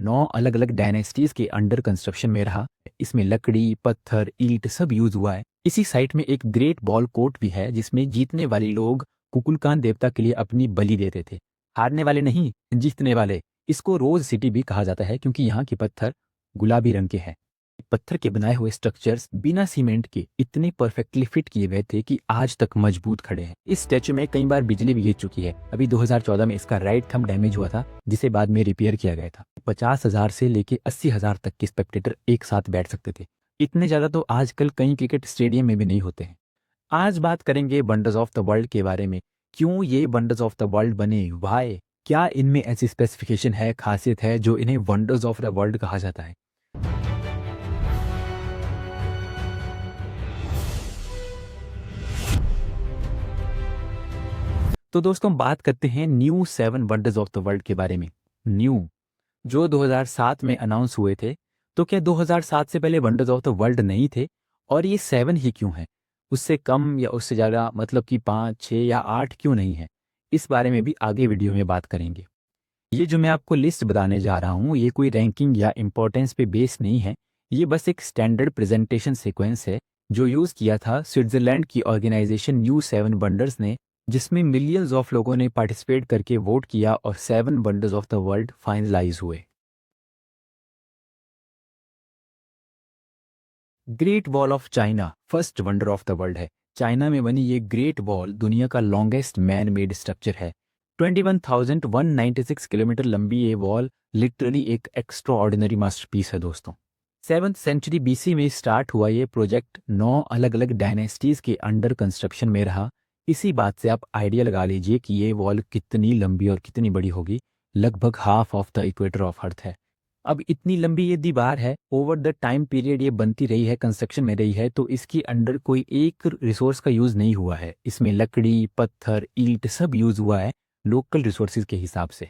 9 अलग अलग डायनेस्टीज के अंडर कंस्ट्रक्शन में रहा। इसमें लकड़ी, पत्थर, ईंट सब यूज हुआ है। इसी साइट में एक ग्रेट बॉल कोर्ट भी है जिसमें जीतने वाले लोग कुकुलकान देवता के लिए अपनी बलि देते थे। हारने वाले नहीं, जीतने वाले। इसको रोज सिटी भी कहा जाता है क्योंकि यहाँ के पत्थर गुलाबी रंग के हैं। पत्थर के बनाए हुए स्ट्रक्चर्स बिना सीमेंट के इतने परफेक्टली फिट किए गए थे कि आज तक मजबूत खड़े हैं। इस स्टैचू में कई बार बिजली भी गिर चुकी है। अभी 2014 में इसका राइट थंब डैमेज हुआ था जिसे बाद में रिपेयर किया गया था। 50,000 से लेके 80,000 तक के स्पेक्टेटर एक साथ बैठ सकते थे। इतने ज्यादा तो आजकल कई क्रिकेट स्टेडियम में भी नहीं होते हैं। आज बात करेंगे वंडर्स ऑफ द वर्ल्ड के बारे में। क्यों ये वंडर्स ऑफ द वर्ल्ड बने, व्हाई, क्या इनमें ऐसी स्पेसिफिकेशन है, खासियत है जो इन्हें वंडर्स ऑफ द वर्ल्ड कहा जाता है। तो दोस्तों बात करते हैं new 7 wonders of the world के बारे में। न्यू जो 2007 में अनाउंस हुए थे। तो क्या 2007 से पहले वंडर्स ऑफ द वर्ल्ड नहीं थे? और ये 7 ही क्यों है? उससे कम या उससे ज़्यादा, मतलब कि 5, 6 या 8 क्यों नहीं है? इस बारे में भी आगे वीडियो में बात करेंगे। ये जो मैं आपको लिस्ट बताने जा रहा हूँ ये कोई रैंकिंग या इंपॉर्टेंस पे बेस नहीं है। ये बस एक स्टैंडर्ड प्रेजेंटेशन सीक्वेंस है जो यूज़ किया था स्विट्जरलैंड की ऑर्गेनाइजेशन न्यू 7 वंडर्स ने, जिसमें मिलियंस ऑफ लोगों ने पार्टिसिपेट करके वोट किया और 7 wonders of the world finalize हुए। Great wall of China first wonder of the world है। चाइना में बनी ये ग्रेट वॉल दुनिया का लॉन्गेस्ट मैन मेड स्ट्रक्चर है। 21,196 किलोमीटर लंबी ये वॉल लिटरली एक एक्स्ट्रा ऑर्डिनरी मास्टरपीस है दोस्तों। 7th सेंचुरी बीसी में स्टार्ट हुआ ये प्रोजेक्ट 9 अलग अलग डायनेस्टीज के अंडर कंस्ट्रक्शन में रहा। इसी बात से आप आइडिया लगा लीजिए कि ये वॉल कितनी लंबी और कितनी बड़ी होगी। लगभग half of the equator of earth है। अब इतनी लंबी ये दीवार है, ओवर द टाइम पीरियड ये बनती रही है, कंस्ट्रक्शन में रही है, तो इसकी अंडर कोई एक रिसोर्स का यूज नहीं हुआ है। इसमें लकड़ी, पत्थर, ईंट सब यूज हुआ है लोकल रिसोर्सेज के हिसाब से।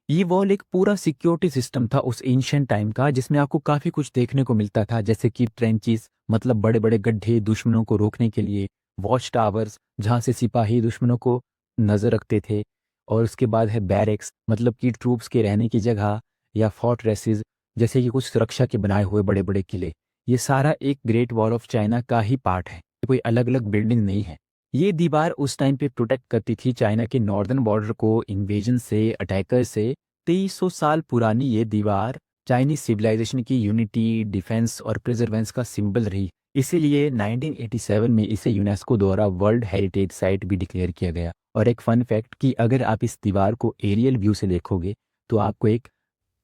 ये वॉल एक पूरा सिक्योरिटी सिस्टम था उस एंशिएंट टाइम का, जिसमें आपको काफी कुछ देखने को मिलता था, जैसे कि ट्रेंचेस, मतलब बड़े बड़े गड्ढे दुश्मनों को रोकने के लिए, वॉच टावर्स जहाँ से सिपाही दुश्मनों को नजर रखते थे, और उसके बाद है बैरेक्स, मतलब कि ट्रूप्स के रहने की जगह, या फोर्ट्रेसेस जैसे कि कुछ सुरक्षा के बनाए हुए बड़े बड़े किले। ये सारा एक ग्रेट वॉल ऑफ चाइना का ही पार्ट है, कोई अलग अलग बिल्डिंग नहीं है। ये दीवार उस टाइम पे प्रोटेक्ट करती थी चाइना के नॉर्दर्न बॉर्डर को इन्वेजन से, अटैकर से। 2300 साल पुरानी ये दीवार चाइनीज सिविलाइजेशन की यूनिटी, डिफेंस और प्रिजर्वेंस का सिंबल रही। इसीलिए 1987 में इसे यूनेस्को द्वारा वर्ल्ड हेरिटेज साइट भी डिक्लेयर किया गया। और एक फन फैक्ट कि अगर आप इस दीवार को एरियल व्यू से देखोगे तो आपको एक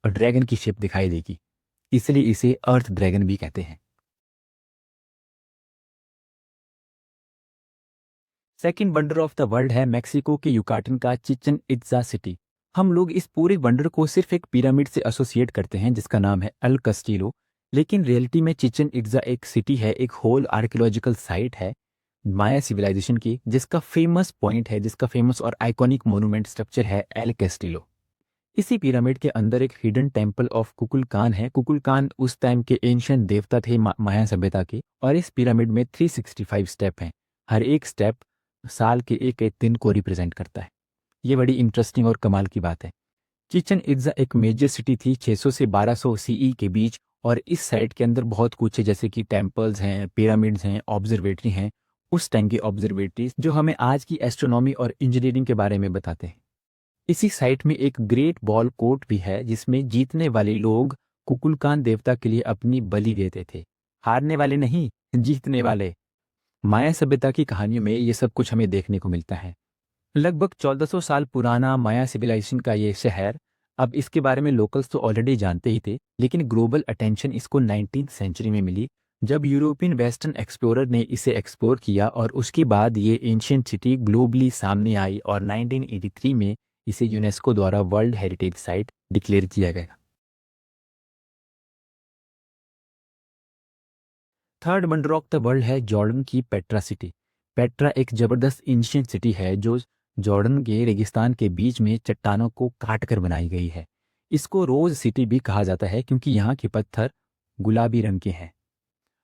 ड्रैगन की शेप दिखाई देगी, इसलिए इसे अर्थ ड्रैगन भी कहते हैं। Second wonder of the world है मेक्सिको के युकाटन का चिचन इट्जा सिटी। हम लोग इस पूरे वंडर को सिर्फ एक पिरामिड से एसोसिएट करते हैं जिसका नाम है अल कस्टिलो, लेकिन रियलिटी में चिचन इट्जा एक सिटी है, एक होल आर्कियोलॉजिकल साइट है माया सिविलाइजेशन की, जिसका फेमस पॉइंट है, जिसका फेमस और आइकॉनिक मोनूमेंट स्ट्रक्चर है एल कैस्टिलो। इसी पिरामिड के अंदर एक हिडन टेम्पल ऑफ कुकुलकान है। कुकुलकान उस टाइम के एंशिएंट देवता थे माया सभ्यता के। और इस पिरामिड में 365 स्टेप हैं। हर एक स्टेप साल के एक एक दिन को रिप्रेजेंट करता है। ये बड़ी इंटरेस्टिंग और कमाल की बात है। चिचन इट्जा एक मेजर सिटी थी 600 से 1200 सीई के बीच, और इस साइट के अंदर बहुत कुछ है, जैसे कि टेम्पल्स हैं, पिरामिड्स हैं, ऑब्जर्वेटरी हैं, उस टाइम की ऑब्जर्वेटरीज जो हमें आज की एस्ट्रोनॉमी और इंजीनियरिंग के बारे में बताते हैं। इसी साइट में एक ग्रेट बॉल कोर्ट भी है जिसमें जीतने वाले लोग कुकुलकान देवता के लिए अपनी बलि देते थे। हारने वाले नहीं, जीतने वाले। माया सभ्यता की कहानियों में ये सब कुछ हमें देखने को मिलता है। लगभग 1400 साल पुराना माया सिविलाइजेशन का ये शहर, अब इसके बारे में लोकल्स तो ऑलरेडी जानते ही थे, लेकिन ग्लोबल अटेंशन इसको 19th सेंचुरी में मिली जब यूरोपियन वेस्टर्न एक्सप्लोरर ने इसे एक्सप्लोर किया, और उसके बाद ये एंशिएंट सिटी ग्लोबली सामने आई और 1983 में इसे यूनेस्को द्वारा वर्ल्ड हेरिटेज साइट डिक्लेयर किया गया। Third wonder of the world है जॉर्डन की पेट्रा सिटी। पेट्रा एक जबरदस्त एंशिएंट सिटी है जो जॉर्डन के रेगिस्तान के बीच में चट्टानों को काट कर बनाई गई है। इसको रोज सिटी भी कहा जाता है क्योंकि यहाँ के पत्थर गुलाबी रंग के हैं।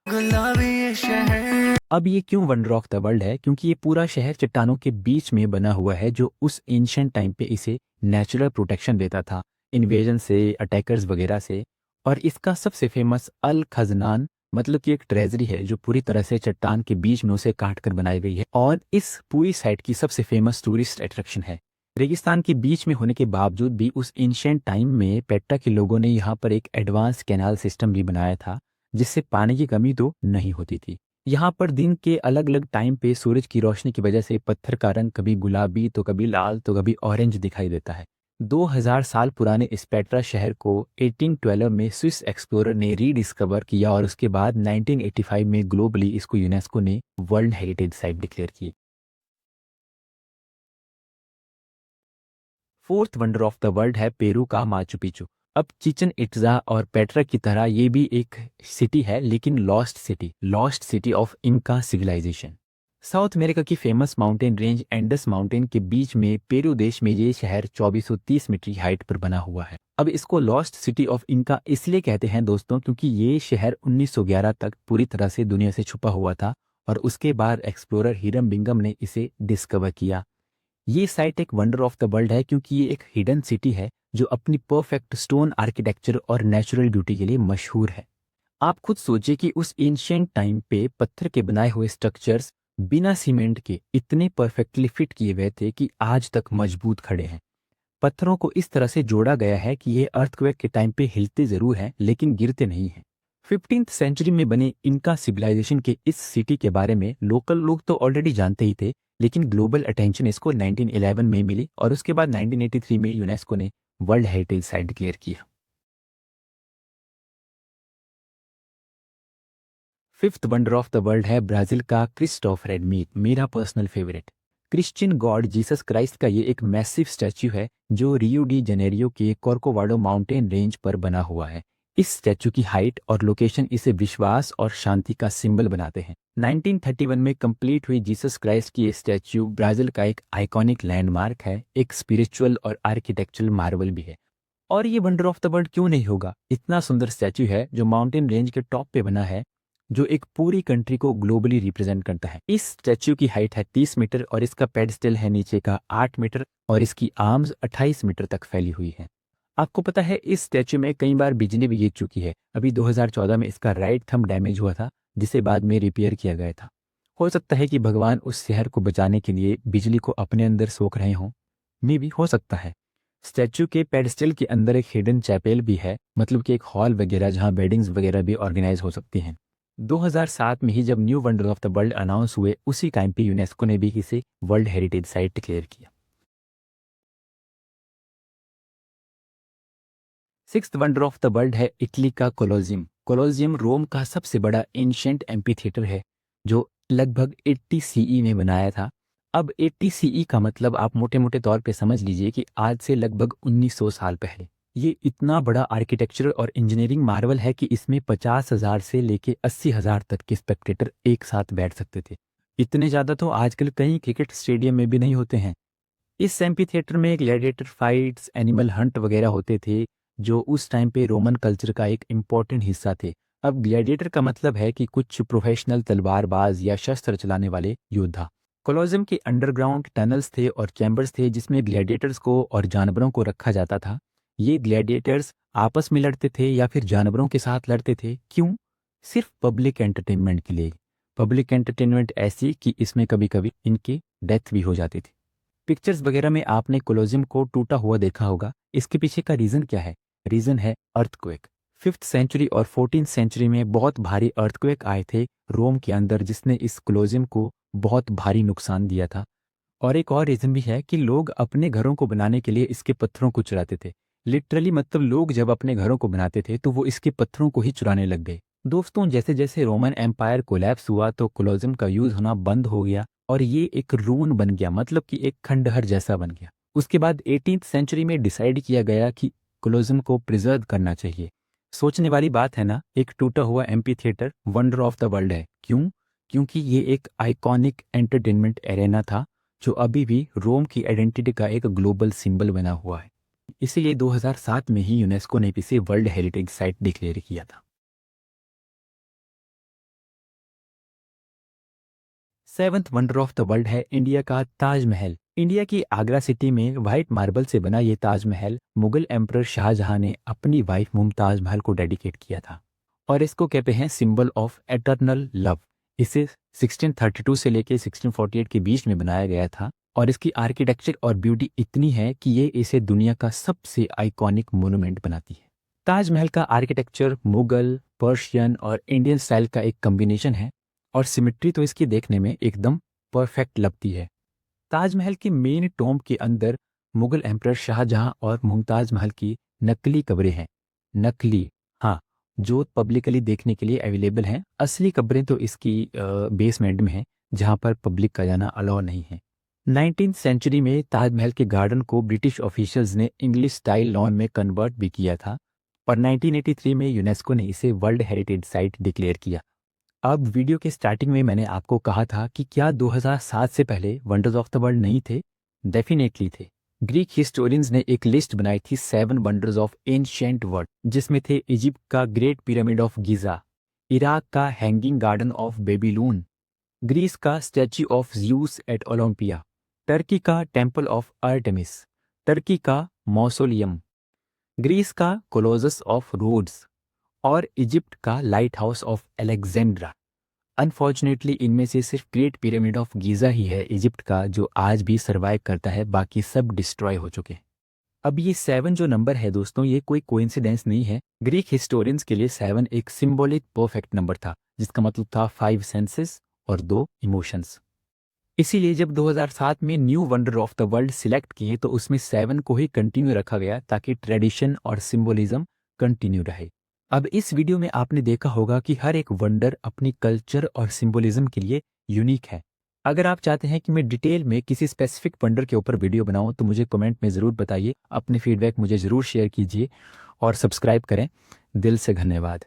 गुलाबी ये शहर। अब ये क्यों वंडर ऑफ द वर्ल्ड है? क्योंकि ये पूरा शहर चट्टानों के बीच में बना हुआ है जो उस एंशिएंट टाइम पे इसे नेचुरल प्रोटेक्शन देता था। इन्वेजन से, अटैकर्स वगैरह से। और इसका सबसे फेमस अल खजनान मतलब कि एक ट्रेजरी है जो पूरी तरह से चट्टान के बीच में उसे काट कर बनाई गई है और इस पूरी साइट की सबसे फेमस टूरिस्ट अट्रैक्शन है। रेगिस्तान के बीच में होने के बावजूद भी उस एंशिएंट टाइम में पेट्रा के लोगों ने यहाँ पर एक एडवांस कैनाल सिस्टम भी बनाया था जिससे पानी की कमी तो नहीं होती थी। यहाँ पर दिन के अलग अलग टाइम पे सूरज की रोशनी की वजह से पत्थर का रंग कभी गुलाबी तो कभी लाल तो कभी ऑरेंज दिखाई देता है। 2000 साल पुराने इस पेट्रा शहर को 1812 में स्विस एक्सप्लोरर ने रीडिस्कवर किया और उसके बाद 1985 में ग्लोबली इसको यूनेस्को ने वर्ल्ड हेरिटेज साइट डिक्लेयर की। Fourth wonder of the world है पेरू का माचू पिचू। अब चिचन इट्जा और पेट्रा की तरह ये भी एक सिटी है लेकिन लॉस्ट सिटी ऑफ इनका सिविलाइजेशन। साउथ अमेरिका की famous mountain range Indus mountain के बीच में पेरू देश में ये शहर 2430 मीटर की हाइट पर बना हुआ है। अब इसको लॉस्ट सिटी ऑफ इनका इसलिए कहते हैं दोस्तों क्योंकि ये शहर 1911 तक पूरी तरह से दुनिया से छुपा हुआ था और उसके बाद एक्सप्लोरर हिरम बिंगम ने इसे डिस्कवर किया। ये साइट एक वंडर ऑफ द वर्ल्ड है क्योंकि ये एक हिडन सिटी है जो अपनी परफेक्ट स्टोन आर्किटेक्चर और नेचुरल ब्यूटी के लिए मशहूर है। आप खुद सोचिए कि उस एंशिएंट टाइम पे पत्थर के बनाए हुए स्ट्रक्चर्स बिना सीमेंट के इतने परफेक्टली फिट किए हुए थे कि आज तक मजबूत खड़े हैं। पत्थरों को इस तरह से जोड़ा गया है कि ये अर्थक्वेक के टाइम पे हिलते जरूर हैं लेकिन गिरते नहीं हैं। 15th सेंचुरी में बने इनका सिविलाइजेशन के इस सिटी के बारे में लोकल लोग तो ऑलरेडी जानते ही थे लेकिन ग्लोबल अटेंशन इसको 1911 में मिली और उसके बाद 1983 में यूनेस्को ने वर्ल्ड हेरिटेज साइट डिक्लेयर किया। Fifth wonder of the world है ब्राजील का क्रिस्ट ऑफ रेड मीट, मेरा personal favourite. Christian God Jesus Christ का ये एक मैसिव स्टैच्यू है जो रियो डी जेनेरियो के कोर्कोवाडो माउंटेन रेंज पर बना हुआ है। इस स्टैच्यू की हाइट और लोकेशन इसे विश्वास और शांति का सिंबल बनाते हैं। 1931 में कंप्लीट हुई जीसस क्राइस्ट की ये स्टैच्यू ब्राजील का एक आइकॉनिक लैंडमार्क है, एक स्पिरिचुअल और आर्किटेक्चरल मार्वल भी है। और ये वंडर ऑफ द वर्ल्ड क्यों नहीं होगा? इतना सुंदर स्टैच्यू है जो माउंटेन रेंज के टॉप पे बना है जो एक पूरी कंट्री को ग्लोबली रिप्रेजेंट करता है। इस स्टैच्यू की हाइट है 30 मीटर और इसका पेडस्टल है नीचे का 8 मीटर और इसकी आर्म्स 28 मीटर तक फैली हुई है। आपको पता है इस स्टैच्यू में कई बार बिजली भी गिर चुकी है। अभी 2014 में इसका राइट थंब डैमेज हुआ था जिसे बाद में रिपेयर किया गया था। हो सकता है कि भगवान उस शहर को बचाने के लिए बिजली को अपने अंदर सोख रहे हों, मे भी हो सकता है। स्टैच्यू के पेडस्टल के अंदर एक हिडन चैपेल भी है, मतलब कि एक हॉल वगैरह जहाँ वेडिंग्स वगैरह भी ऑर्गेनाइज हो सकती हैं। 2007 में ही जब new wonder of the world announce हुए उसी टाइम पे यूनेस्को ने भी इसे वर्ल्ड हेरिटेज साइट डिक्लेयर किया। Sixth wonder of the world है इटली का कोलोजियम। कोलोजियम रोम का सबसे बड़ा एंशिएंट एम्पी थिएटर है जो लगभग 80 सीई में बनाया था। अब 80 सीई का मतलब आप मोटे मोटे तौर पे समझ लीजिए कि आज से लगभग 1900 साल पहले। ये इतना बड़ा आर्किटेक्चर और इंजीनियरिंग मार्वल है कि इसमें 50,000 से लेके 80,000 तक के स्पेक्टेटर एक साथ बैठ सकते थे। इतने ज़्यादा तो आजकल कई क्रिकेट स्टेडियम में भी नहीं होते हैं। इस एम्पी थिएटर में ग्लैडिएटर फाइट्स, एनिमल हंट वगैरह होते थे जो उस टाइम पे रोमन कल्चर का एक इम्पॉर्टेंट हिस्सा थे। अब ग्लैडिएटर का मतलब है कि कुछ प्रोफेशनल तलवारबाज या शस्त्र चलाने वाले योद्धा। कोलोजियम के अंडरग्राउंड टनल्स थे और चैम्बर्स थे जिसमें ग्लैडिएटर्स को और जानवरों को रखा जाता था। ये ग्लैडिएटर्स आपस में लड़ते थे या फिर जानवरों के साथ लड़ते थे। क्यों? सिर्फ पब्लिक एंटरटेनमेंट के लिए। पब्लिक एंटरटेनमेंट ऐसी कि इसमें कभी कभी इनकी डेथ भी हो जाती थी। पिक्चर्स वगैरह में आपने कोलोजियम को टूटा हुआ देखा होगा। इसके पीछे का रीजन क्या है? रीजन है अर्थक्वेक। 5th सेंचुरी और 14th सेंचुरी में बहुत भारी अर्थक्वेक आए थे रोम के अंदर जिसने इस कोलोजियम को बहुत भारी नुकसान दिया था। और एक और रीजन भी है कि लोग अपने घरों को बनाने के लिए इसके पत्थरों को चुराते थे। लिटरली मतलब लोग जब अपने घरों को बनाते थे तो वो इसके पत्थरों को ही चुराने लग गए। दोस्तों जैसे जैसे रोमन एम्पायर कोलैप्स हुआ तो कोलोजियम का यूज होना बंद हो गया और ये एक रून बन गया, मतलब कि एक खंडहर जैसा बन गया। उसके बाद 18th सेंचुरी में डिसाइड किया गया कि कोलोजियम को प्रिजर्व करना चाहिए। सोचने वाली बात है ना, एक टूटा हुआ amphi theatre wonder of the world है। क्यों? क्योंकि ये एक आइकॉनिक एंटरटेनमेंट एरेना था जो अभी भी रोम की आइडेंटिटी का एक ग्लोबल सिंबल बना हुआ है। इसीलिए 2007 में ही यूनेस्को ने इसे वर्ल्ड हेरिटेज साइट डिक्लेयर किया था। Seventh wonder of the world है इंडिया का ताजमहल। इंडिया की आगरा सिटी में व्हाइट मार्बल से बना ये ताजमहल मुगल एम्परर शाहजहां ने अपनी वाइफ मुमताज महल को डेडिकेट किया था और इसको कहते हैं सिंबल ऑफ एटर्नल लव। इसे 1632 से लेकर 1648 के बीच में बनाया गया था और इसकी आर्किटेक्चर और ब्यूटी इतनी है कि ये इसे दुनिया का सबसे आइकॉनिक मोनूमेंट बनाती है। ताजमहल का आर्किटेक्चर मुगल, पर्शियन और इंडियन स्टाइल का एक कॉम्बिनेशन है और सिमेट्री तो इसकी देखने में एकदम परफेक्ट लगती है। ताजमहल के मेन टॉम्ब के अंदर मुगल एम्परर शाहजहां और मुमताज महल की नकली कब्रें हैं। नकली, हाँ, जो पब्लिकली देखने के लिए अवेलेबल हैं। असली कब्रें तो इसकी बेसमेंट में हैं जहां पर पब्लिक का जाना अलाउ नहीं है। 19th सेंचुरी में ताजमहल के गार्डन को ब्रिटिश ऑफिशियल्स ने इंग्लिश स्टाइल लॉन में कन्वर्ट भी किया था और 1983 में यूनेस्को ने इसे वर्ल्ड हेरिटेज साइट डिक्लेयर किया। अब वीडियो के स्टार्टिंग में मैंने आपको कहा था कि क्या 2007 से पहले वंडर्स ऑफ द वर्ल्ड नहीं थे? डेफिनेटली थे। ग्रीक हिस्टोरियंस ने एक लिस्ट बनाई थी 7 वंडर्स ऑफ एंशिएंट वर्ल्ड, जिसमें थे इजिप्ट का great pyramid of Giza, Iraq का hanging garden of Babylon, Greece का statue of Zeus at Olympia, Turkey का टेम्पल ऑफ आर्टेमिस, टर्की का मौसोलियम, ग्रीस का कोलोसस ऑफ रोड्स और इजिप्ट का lighthouse of Alexandria. Unfortunately इनमें से सिर्फ ग्रेट पिरामिड ऑफ गीज़ा ही है इजिप्ट का जो आज भी सर्वाइव करता है, बाकी सब डिस्ट्रॉय हो चुके हैं। अब ये 7 जो नंबर है दोस्तों, ये कोई कोइंसिडेंस नहीं है। ग्रीक हिस्टोरियंस के लिए 7 एक सिंबॉलिक परफेक्ट नंबर था, जिसका मतलब था 5 सेंसेस और 2 इमोशंस। इसीलिए जब 2007 में new wonder of the world select किए तो उसमें 7 को ही कंटिन्यू रखा गया ताकि ट्रेडिशन और सिंबोलिज्म कंटिन्यू रहे। अब इस वीडियो में आपने देखा होगा कि हर एक वंडर अपनी कल्चर और सिंबोलिज्म के लिए यूनिक है। अगर आप चाहते हैं कि मैं डिटेल में किसी स्पेसिफिक वंडर के ऊपर वीडियो बनाऊं तो मुझे कमेंट में ज़रूर बताइए। अपने फीडबैक मुझे ज़रूर शेयर कीजिए और सब्सक्राइब करें। दिल से धन्यवाद।